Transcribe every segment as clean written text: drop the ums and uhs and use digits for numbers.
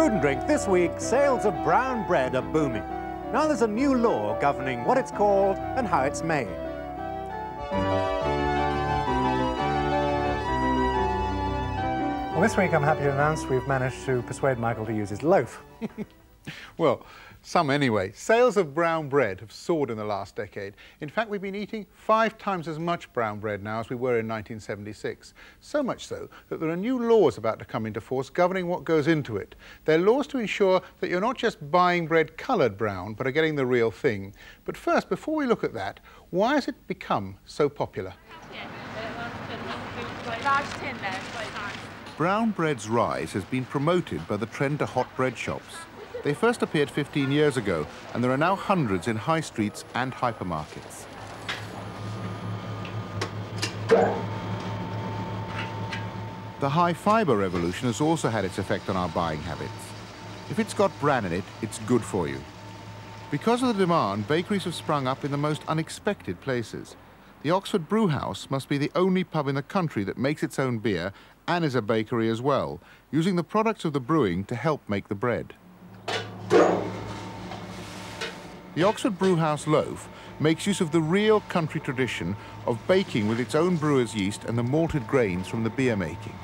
Food and Drink this week, sales of brown bread are booming. Now there's a new law governing what it's called and how it's made. Well, this week I'm happy to announce we've managed to persuade Michael to use his loaf. Well, some anyway. Sales of brown bread have soared in the last decade. In fact, we've been eating 5 times as much brown bread now as we were in 1976. So much so that there are new laws about to come into force governing what goes into it. They're laws to ensure that you're not just buying bread coloured brown, but are getting the real thing. But first, before we look at that, why has it become so popular? Brown bread's rise has been promoted by the trend to hot bread shops. They first appeared 15 years ago, and there are now hundreds in high streets and hypermarkets. The high-fibre revolution has also had its effect on our buying habits. If it's got bran in it, it's good for you. Because of the demand, bakeries have sprung up in the most unexpected places. The Oxford Brewhouse must be the only pub in the country that makes its own beer and is a bakery as well, using the products of the brewing to help make the bread. The Oxford Brewhouse loaf makes use of the real country tradition of baking with its own brewer's yeast and the malted grains from the beer making.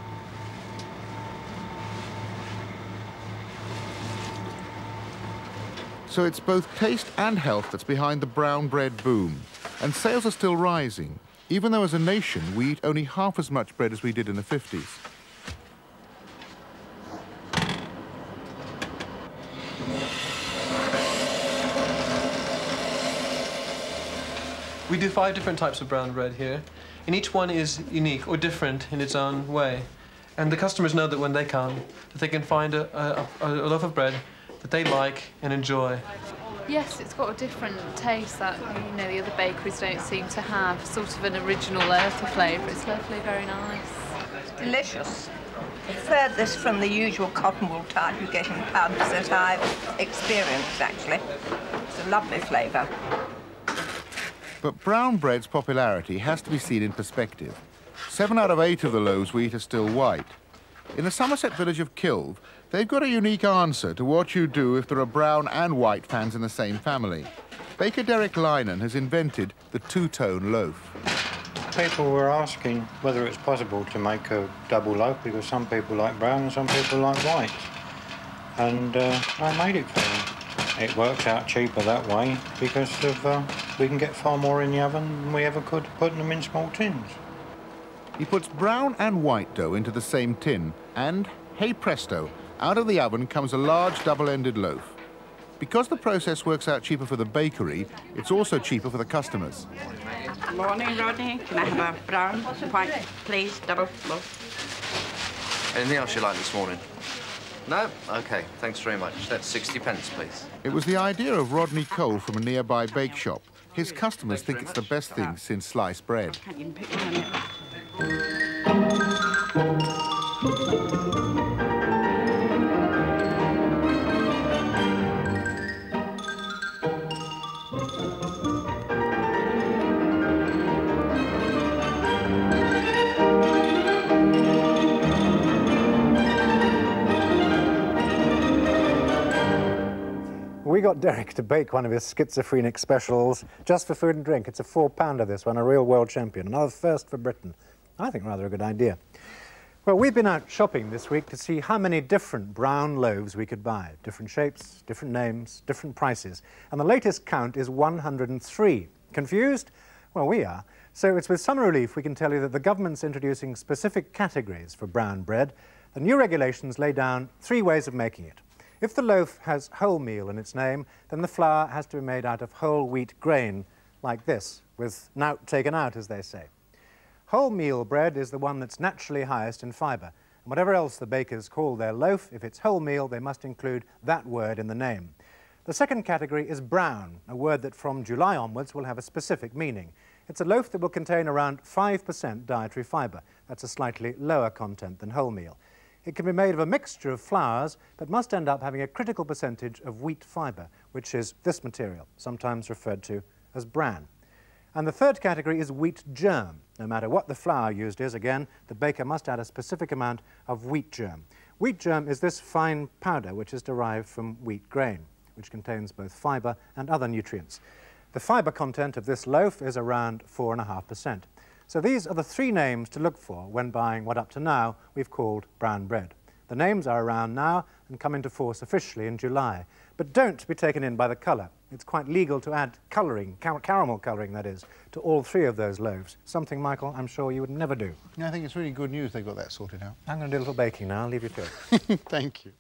So it's both taste and health that's behind the brown bread boom. And sales are still rising, even though as a nation we eat only half as much bread as we did in the 50s. We do 5 different types of brown bread here, and each one is unique or different in its own way. And the customers know that when they come, that they can find a loaf of bread that they like and enjoy. Yes, it's got a different taste that, you know, the other bakeries don't seem to have. Sort of an original earthy flavour. It's lovely, very nice. Delicious. Furthest from the usual cotton wool type you get in pubs that I've experienced, actually. It's a lovely flavour. But brown bread's popularity has to be seen in perspective. 7 out of 8 of the loaves we eat are still white. In the Somerset village of Kilve, they've got a unique answer to what you do if there are brown and white fans in the same family. Baker Derek Lynan has invented the two-tone loaf. People were asking whether it's possible to make a double loaf because some people like brown and some people like white. And I made it for them. It works out cheaper that way because of we can get far more in the oven than we ever could putting them in small tins. He puts brown and white dough into the same tin and, hey presto, out of the oven comes a large double-ended loaf. Because the process works out cheaper for the bakery, it's also cheaper for the customers. Morning, Rodney. Can I have a brown, white, please, double loaf? Anything else you like this morning? No? OK, thanks very much. That's 60 pence, please. It was the idea of Rodney Cole from a nearby bake shop. His customers think it's the best thing since sliced bread. We got Derek to bake one of his schizophrenic specials just for Food and Drink. It's a 4-pounder, this one, a real world champion. Another first for Britain. I think rather a good idea. Well, we've been out shopping this week to see how many different brown loaves we could buy. Different shapes, different names, different prices. And the latest count is 103. Confused? Well, we are. So it's with some relief we can tell you that the government's introducing specific categories for brown bread. The new regulations lay down 3 ways of making it. If the loaf has wholemeal in its name, then the flour has to be made out of whole wheat grain, like this, with knout taken out, as they say. Wholemeal bread is the one that's naturally highest in fibre, and whatever else the bakers call their loaf, if it's wholemeal, they must include that word in the name. The second category is brown, a word that from July onwards will have a specific meaning. It's a loaf that will contain around 5% dietary fibre. That's a slightly lower content than wholemeal. It can be made of a mixture of flours, but must end up having a critical percentage of wheat fibre, which is this material, sometimes referred to as bran. And the third category is wheat germ. No matter what the flour used is, again, the baker must add a specific amount of wheat germ. Wheat germ is this fine powder which is derived from wheat grain, which contains both fibre and other nutrients. The fibre content of this loaf is around 4.5%. So these are the three names to look for when buying what up to now we've called brown bread. The names are around now and come into force officially in July. But don't be taken in by the colour. It's quite legal to add colouring, caramel colouring that is, to all three of those loaves. Something, Michael, I'm sure you would never do. I think it's really good news they got that sorted out. I'm going to do a little baking now. I'll leave you to it. Thank you.